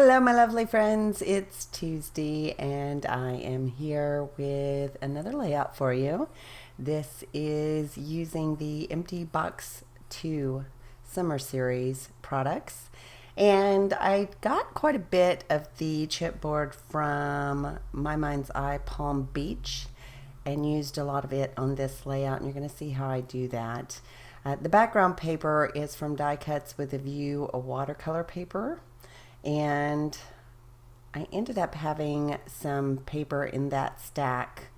Hello, my lovely friends. It's Tuesday, and I am here with another layout for you. This is using the Empty Box 2 Summer Series products. And I got quite a bit of the chipboard from My Mind's Eye Palm Beach and used a lot of it on this layout, and you're going to see how I do that. The background paper is from Die Cuts with a View, a watercolor paper. And I ended up having some paper in that stack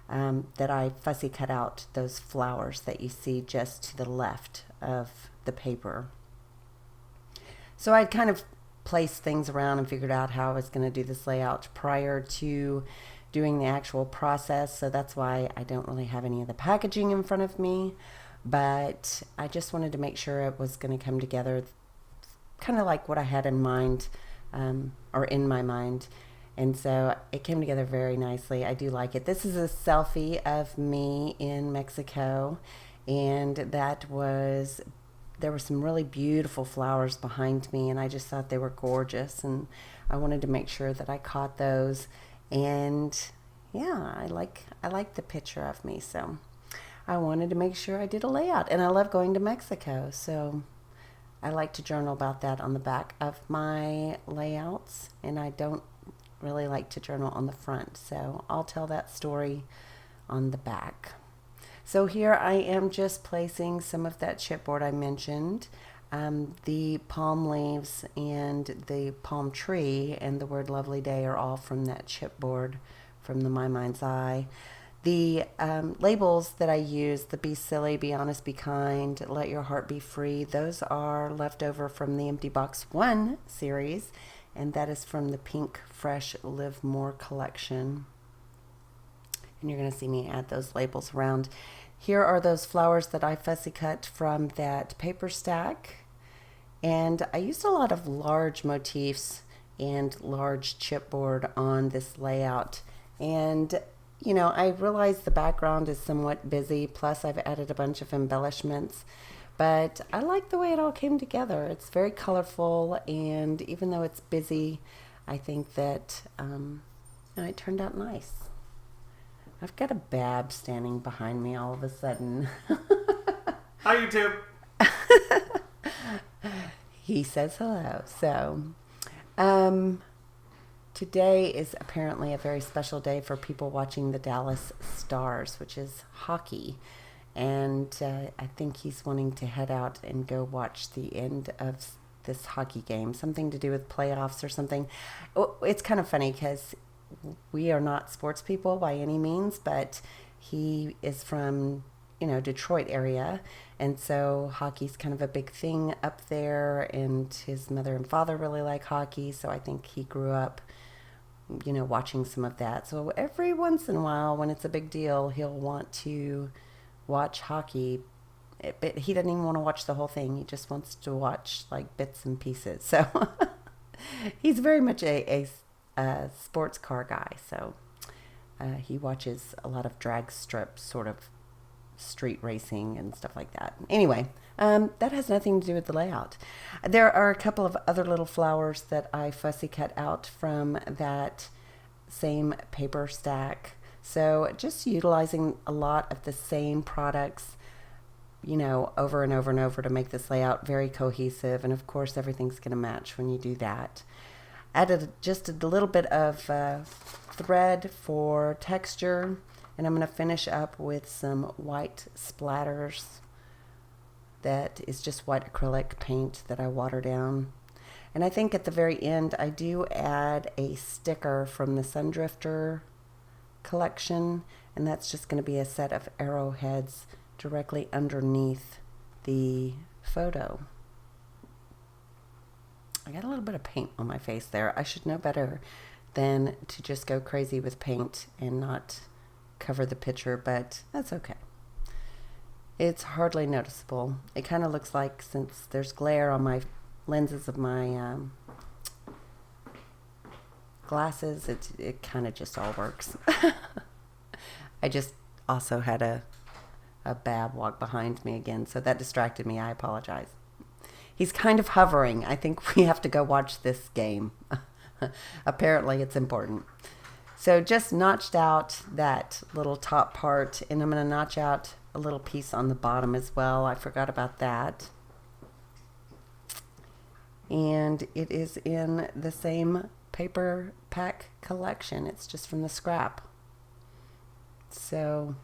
that I fussy cut out those flowers that you see just to the left of the paper. So I'd kind of placed things around and figured out how I was going to do this layout prior to doing the actual process. So that's why I don't really have any of the packaging in front of me. But I just wanted to make sure it was going to come together kind of like what I had in mind, or in my mind. And so it came together very nicely. I do like it. This is a selfie of me in Mexico, and there were some really beautiful flowers behind me, and I just thought they were gorgeous, and I wanted to make sure that I caught those. And yeah, I like the picture of me, so I wanted to make sure I did a layout. And I love going to Mexico, so I like to journal about that on the back of my layouts, and I don't really like to journal on the front, so I'll tell that story on the back. So here I am just placing some of that chipboard I mentioned. The palm leaves and the palm tree and the word lovely day are all from that chipboard from the My Mind's Eye. The labels that I use, the Be Silly, Be Honest, Be Kind, Let Your Heart Be Free, those are left over from the Empty Box 1 series, and that is from the Pink Fresh Live More collection. And you're going to see me add those labels around. Here are those flowers that I fussy cut from that paper stack. And I used a lot of large motifs and large chipboard on this layout. And you know, I realize the background is somewhat busy, plus I've added a bunch of embellishments, but I like the way it all came together. It's very colorful, and even though it's busy, I think that it turned out nice. I've got a Bab standing behind me all of a sudden. Hi, YouTube. He says hello. So, today is apparently a very special day for people watching the Dallas Stars, which is hockey. And I think he's wanting to head out and go watch the end of this hockey game, something to do with playoffs or something. It's kind of funny because we are not sports people by any means, but he is from, Detroit area. And so hockey's kind of a big thing up there, and his mother and father really like hockey. So I think he grew up watching some of that. So every once in a while, when it's a big deal, he'll want to watch hockey, but he doesn't even want to watch the whole thing. He just wants to watch like bits and pieces. So he's very much a sports car guy. So he watches a lot of drag strip sort of street racing and stuff like that. Anyway, that has nothing to do with the layout. There are a couple of other little flowers that I fussy cut out from that same paper stack. So just utilizing a lot of the same products, over and over and over to make this layout very cohesive. And of course, everything's going to match when you do that. Added just a little bit of thread for texture. And I'm going to finish up with some white splatters. That is just white acrylic paint that I water down. And I think at the very end, I do add a sticker from the Sundrifter collection. And that's just going to be a set of arrowheads directly underneath the photo. I got a little bit of paint on my face there. I should know better than to just go crazy with paint and not cover the picture, but that's okay. It's hardly noticeable. It kind of looks like, since there's glare on my lenses of my glasses, it kind of just all works. I just also had a Bab walk behind me again, so that distracted me. I apologize. He's kind of hovering. I think we have to go watch this game. Apparently it's important. So just notched out that little top part, and I'm going to notch out a little piece on the bottom as well. I forgot about that. And it is in the same paper pack collection. It's just from the scrap. So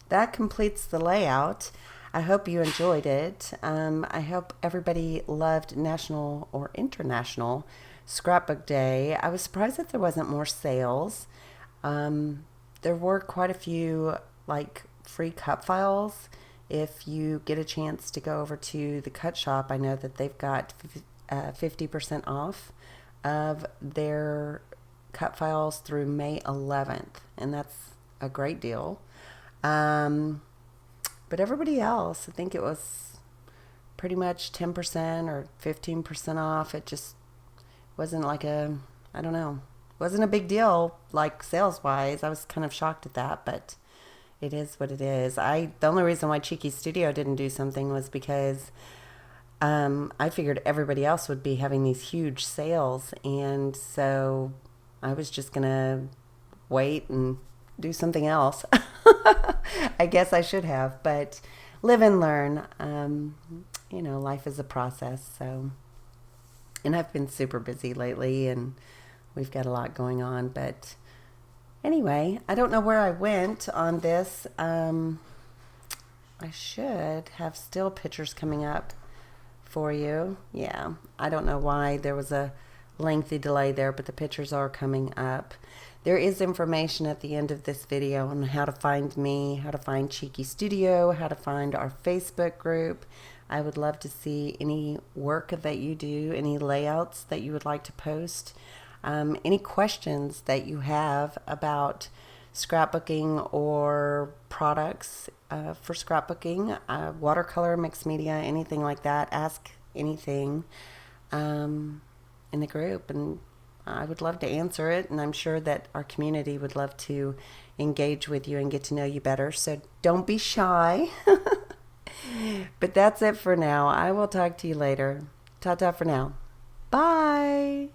that completes the layout. I hope you enjoyed it. I hope everybody loved National or International Scrapbook Day. I was surprised that there wasn't more sales. There were quite a few like free cut files. If you get a chance to go over to the cut shop, I know that they've got 50% off of their cut files through May 11th, and that's a great deal. But everybody else, I think it was pretty much 10% or 15% off. It just wasn't like I don't know, wasn't a big deal like sales wise. I was kind of shocked at that, but it is what it is. The only reason why Cheeky Studio didn't do something was because I figured everybody else would be having these huge sales, and so I was just gonna wait and do something else. I guess I should have, but live and learn. Life is a process. So, and I've been super busy lately, and we've got a lot going on. But anyway, I don't know where I went on this. I should have still pictures coming up for you. Yeah, I don't know why there was a lengthy delay there, but the pictures are coming up. There is information at the end of this video on how to find me, how to find Cheeky Studio, how to find our Facebook group. I would love to see any work that you do, any layouts that you would like to post, any questions that you have about scrapbooking or products for scrapbooking, watercolor, mixed media, anything like that. Ask anything in the group, and I would love to answer it, and I'm sure that our community would love to engage with you and get to know you better, so don't be shy. But that's it for now. I will talk to you later. Ta-ta for now. Bye.